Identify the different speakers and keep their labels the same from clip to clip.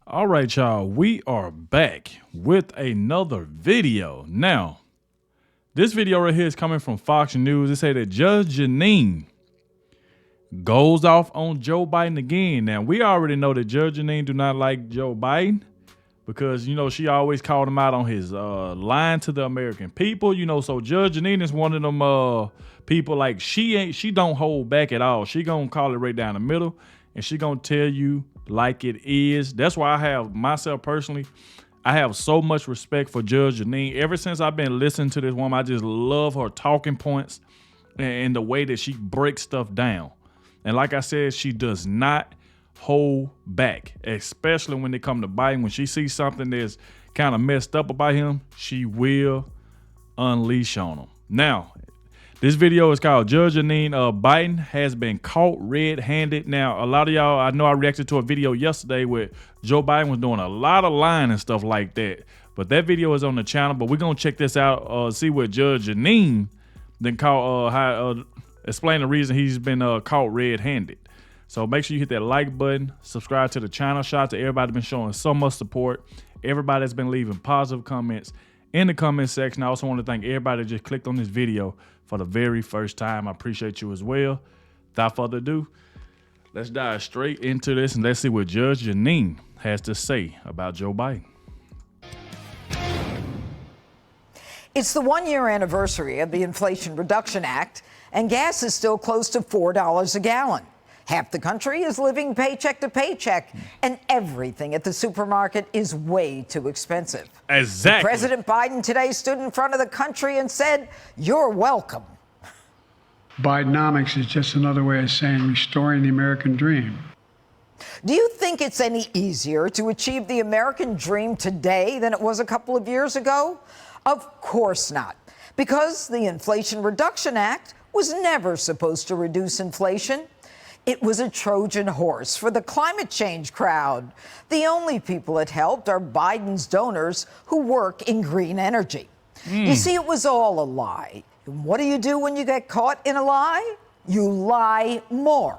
Speaker 1: All right, y'all, we are back with another video. Now, this video right here is coming from Fox News. It say that Judge Jeanine goes off on Joe Biden again. Now, we already know that Judge Jeanine do not like Joe Biden because, you know, she always called him out on his lying to the American people. You know, so Judge Jeanine is one of them people like she don't hold back at all. She gonna call it right down the middle and she gonna tell you like it is. That's why I have myself personally, I have so much respect for Judge Jeanine. Ever since I've been listening to this woman, I just love her talking points and the way that she breaks stuff down. And like I said, she does not hold back, especially when it comes to Biden. When she sees something that's kind of messed up about him, she will unleash on him. Now, this video is called Judge Jeanine Biden has been caught red-handed. Now, a lot of y'all, I know I reacted to a video yesterday where Joe Biden was doing a lot of lying and stuff like that. But that video is on the channel. But we're going to check this out, see what Judge Jeanine then caught, explain the reason he's been caught red-handed. So make sure you hit that like button, subscribe to the channel. Shout out to everybody that's been showing so much support. Everybody that's been leaving positive comments in the comment section. I also want to thank everybody that just clicked on this video for the very first time. I appreciate you as well. Without further ado, let's dive straight into this and let's see what Judge Jeanine has to say about Joe Biden.
Speaker 2: It's the one-year anniversary of the Inflation Reduction Act, and gas is still close to $4 a gallon. Half the country is living paycheck to paycheck, and everything at the supermarket is way too expensive.
Speaker 1: Exactly.
Speaker 2: President Biden today stood in front of the country and said, "You're welcome."
Speaker 3: Bidenomics is just another way of saying restoring the American dream.
Speaker 2: Do you think it's any easier to achieve the American dream today than it was a couple of years ago? Of course not, because the Inflation Reduction Act was never supposed to reduce inflation. It was a Trojan horse for the climate change crowd. The only people it helped are Biden's donors who work in green energy. You see, it was all a lie. And what do you do when you get caught in a lie? You lie more.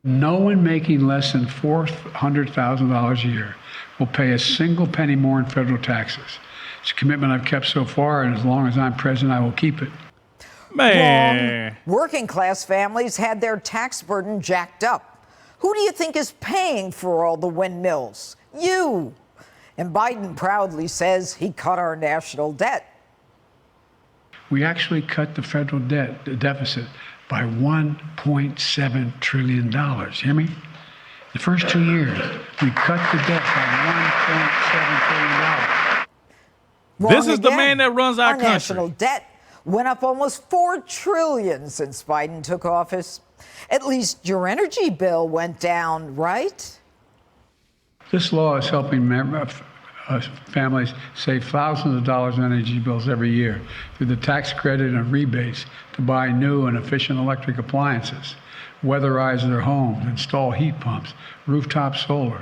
Speaker 3: No one making less than $400,000 a year will pay a single penny more in federal taxes. It's a commitment I've kept so far, and as long as I'm president, I will keep it.
Speaker 1: Man.
Speaker 2: Wrong. Working class families had their tax burden jacked up. Who do you think is paying for all the windmills? You. And Biden proudly says he cut our national debt.
Speaker 3: We actually cut the federal debt, the deficit, by $1.7 trillion. Hear me? The first 2 years, we cut the debt by $1.7 trillion.
Speaker 1: This is the man that runs our country.
Speaker 2: National debt went up almost $4 trillion since Biden took office. At least your energy bill went down, right?
Speaker 3: This law is helping families save thousands of dollars in energy bills every year through the tax credit and rebates to buy new and efficient electric appliances, weatherize their homes, install heat pumps, rooftop solar.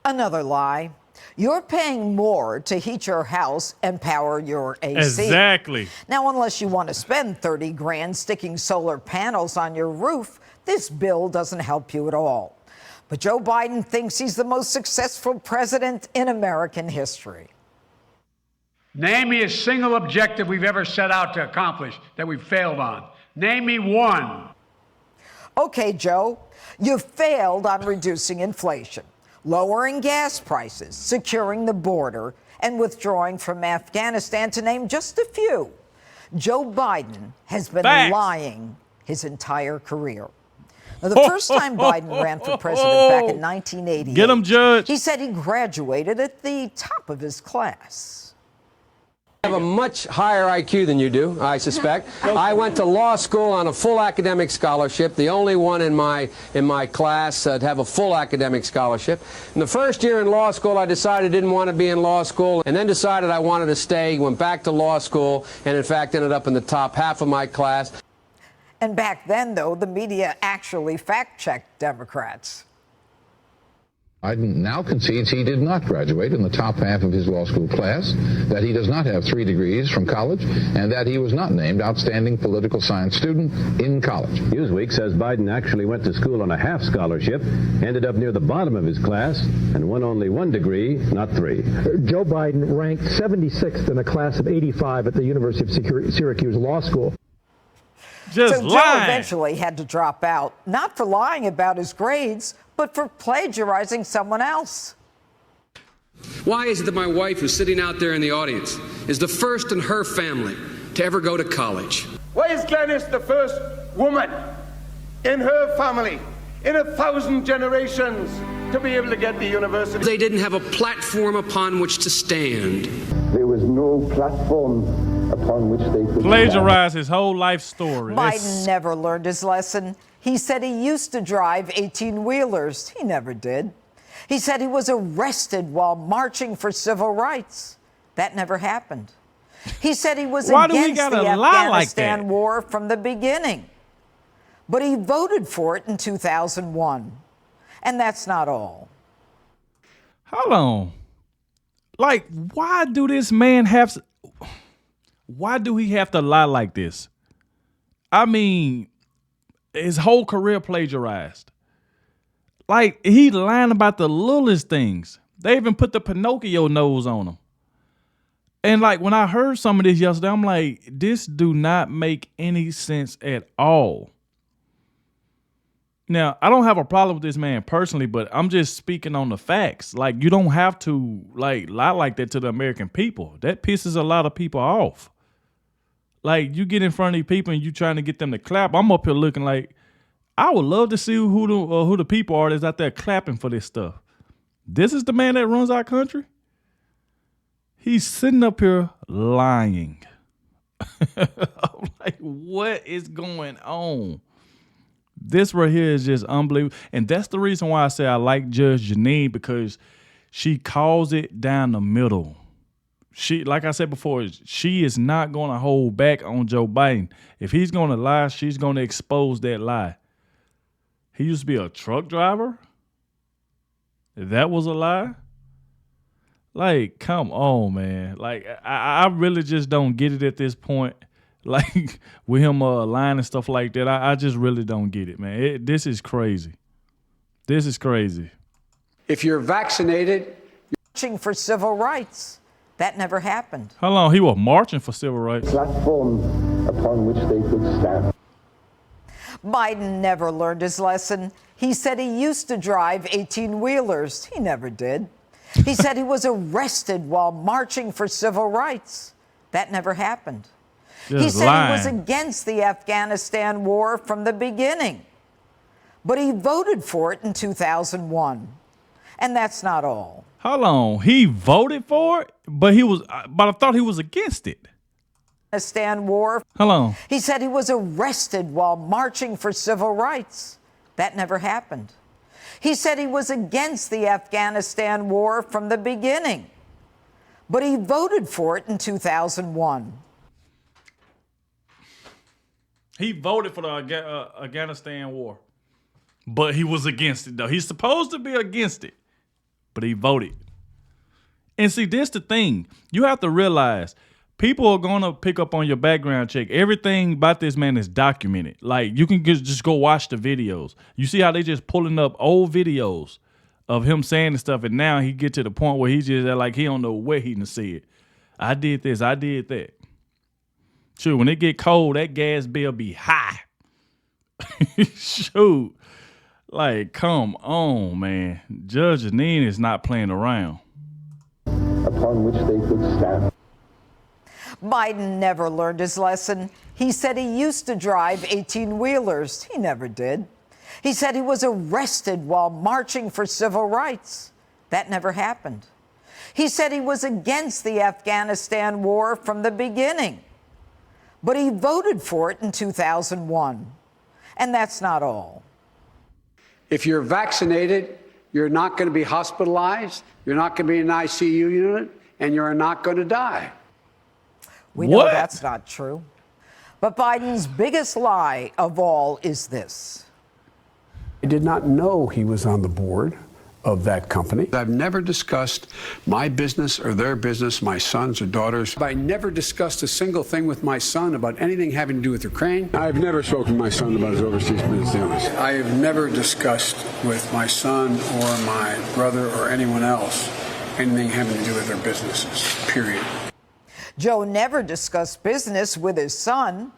Speaker 2: Another lie. You're paying more to heat your house and power your AC.
Speaker 1: Exactly.
Speaker 2: Now, unless you want to spend 30 grand sticking solar panels on your roof, this bill doesn't help you at all. But Joe Biden thinks he's the most successful president in American history.
Speaker 3: Name me a single objective we've ever set out to accomplish that we've failed on. Name me one.
Speaker 2: Okay, Joe, you failed on reducing inflation, lowering gas prices, securing the border, and withdrawing from Afghanistan, to name just a few. Joe Biden has been lying his entire career. Now, the first time Biden ran for president back in 1988,
Speaker 1: Get him, Judge.
Speaker 2: He said he graduated at the top of his class.
Speaker 4: I have a much higher IQ than you do, I suspect. I went to law school on a full academic scholarship, the only one in my class to have a full academic scholarship. In the first year in law school, I decided I didn't want to be in law school, and then decided I wanted to stay, went back to law school, and in fact ended up in the top half of my class.
Speaker 2: And back then, though, the media actually fact-checked Democrats.
Speaker 5: Biden now concedes he did not graduate in the top half of his law school class, that he does not have 3 degrees from college, and that he was not named outstanding political science student in college.
Speaker 6: Newsweek says Biden actually went to school on a half scholarship, ended up near the bottom of his class, and won only 1 degree, not 3.
Speaker 7: Joe Biden ranked 76th in a class of 85 at the University of Syracuse Law School.
Speaker 1: Just
Speaker 2: so Joe
Speaker 1: lying.
Speaker 2: eventually had to drop out, not for lying about his grades, but for plagiarizing someone else.
Speaker 4: Why is it that my wife, who's sitting out there in the audience, is the first in her family to ever go to college?
Speaker 8: Why is Glenys the first woman in her family in 1,000 generations to be able to get the university?
Speaker 4: They didn't have a platform upon which to stand.
Speaker 9: There was no platform upon which they could
Speaker 1: Plagiarize his whole life story.
Speaker 2: Biden never learned his lesson. He said he used to drive 18-wheelers. He never did. He said he was arrested while marching for civil rights. That never happened. He said he was against the Afghanistan war from the beginning. But he voted for it in 2001. And that's not all.
Speaker 1: Hold on. Like, why do this man have... Why do he have to lie like this? I mean... his whole career plagiarized. Like, he lying about the littlest things. They even put the Pinocchio nose on him. And like, when I heard some of this yesterday, I'm like, this do not make any sense at all. Now, I don't have a problem with this man personally, but I'm just speaking on the facts. Like, you don't have to like lie like that to the American people. That pisses a lot of people off. Like, you get in front of these people and you trying to get them to clap. I'm up here looking like, I would love to see who the people are that's out there clapping for this stuff. This is the man that runs our country? He's sitting up here lying. I'm like, what is going on? This right here is just unbelievable. And that's the reason why I say I like Judge Jeanine, because she calls it down the middle. She, like I said before, she is not going to hold back on Joe Biden. If he's going to lie, she's going to expose that lie. He used to be a truck driver. That was a lie. Like, come on, man. Like, I really just don't get it at this point. Like, with him lying and stuff like that, I just really don't get it, man. This is crazy. This is crazy.
Speaker 10: If you're vaccinated,
Speaker 2: Marching for civil rights. That never happened.
Speaker 1: How long he was marching for civil rights?
Speaker 9: platform upon which they could stand.
Speaker 2: Biden never learned his lesson. He said he used to drive 18-wheelers. He never did. He said he was arrested while marching for civil rights. That never happened. He said he was against the Afghanistan war from the beginning. But he voted for it in 2001. And that's not all.
Speaker 1: How long? He voted for it, but I thought he was against it.
Speaker 2: Afghanistan war.
Speaker 1: How long?
Speaker 2: He said he was arrested while marching for civil rights. That never happened. He said he was against the Afghanistan war from the beginning. But he voted for it in 2001.
Speaker 1: He voted for the Afghanistan war, but he was against it, though. He's supposed to be against it, but he voted. And see, this the thing. You have to realize people are going to pick up on your background check. Everything about this man is documented. Like, you can just go watch the videos. You see how they just pulling up old videos of him saying and stuff, and now he get to the point where he just like he don't know where he done said. I did this, I did that. Sure, when it get cold, that gas bill be high. Shoot. Like, come on, man. Judge Jeanine is not playing around.
Speaker 9: Upon which they could stand.
Speaker 2: Biden never learned his lesson. He said he used to drive 18-wheelers. He never did. He said he was arrested while marching for civil rights. That never happened. He said he was against the Afghanistan war from the beginning. But he voted for it in 2001. And that's not all.
Speaker 10: if you're vaccinated, you're not going to be hospitalized, you're not going to be in an ICU unit, and you're not going to die.
Speaker 2: We know that's not true. But Biden's biggest lie of all is this.
Speaker 11: I did not know he was on the board
Speaker 10: of that company. I've never discussed my business or their business, my sons or daughters. I never discussed a single thing with my son about anything having to do with Ukraine. I've never spoken to my son about his overseas business dealings. I have never discussed with my son or my brother or anyone else anything having to do with their businesses, period.
Speaker 2: Joe never discussed business with his son.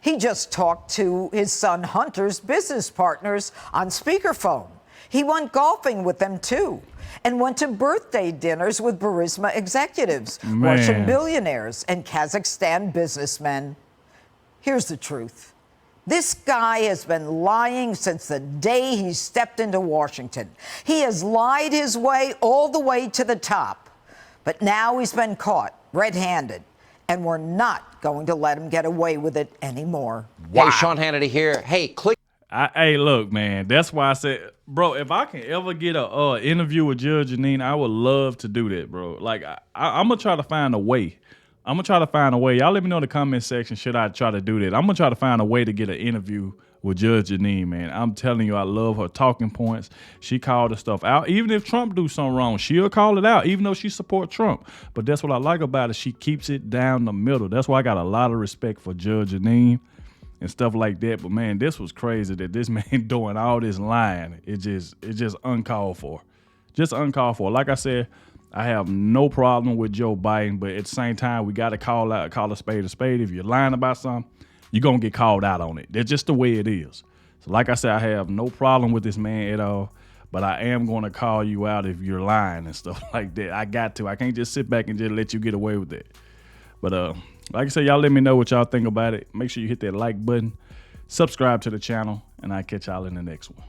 Speaker 2: He just talked to his son Hunter's business partners on speakerphone. He went golfing with them too, and went to birthday dinners with Burisma executives, Russian billionaires, and Kazakhstan businessmen. Here's the truth. This guy has been lying since the day he stepped into Washington. He has lied his way all the way to the top. But now he's been caught red-handed, and we're not going to let him get away with it anymore.
Speaker 11: Wow. Hey, Sean Hannity here. Hey, click.
Speaker 1: Hey, look, man, that's why I said, bro, if I can ever get a interview with Judge Jeanine, I would love to do that, bro. Like, I'm going to try to find a way. Y'all let me know in the comment section, should I try to do that? I'm going to try to find a way to get an interview with Judge Jeanine, man. I'm telling you, I love her talking points. She called the stuff out. Even if Trump do something wrong, she'll call it out, even though she supports Trump. But that's what I like about it. She keeps it down the middle. That's why I got a lot of respect for Judge Jeanine and stuff like that. But, man, this was crazy that this man doing all this lying. It's just uncalled for. Just uncalled for. Like I said, I have no problem with Joe Biden, but at the same time, we got to call a spade a spade. If you're lying about something, you're going to get called out on it. That's just the way it is. So like I said, I have no problem with this man at all, but I am going to call you out if you're lying and stuff like that. I got to. I can't just sit back and just let you get away with it. But like I said, y'all let me know what y'all think about it. Make sure you hit that like button, subscribe to the channel, and I'll catch y'all in the next one.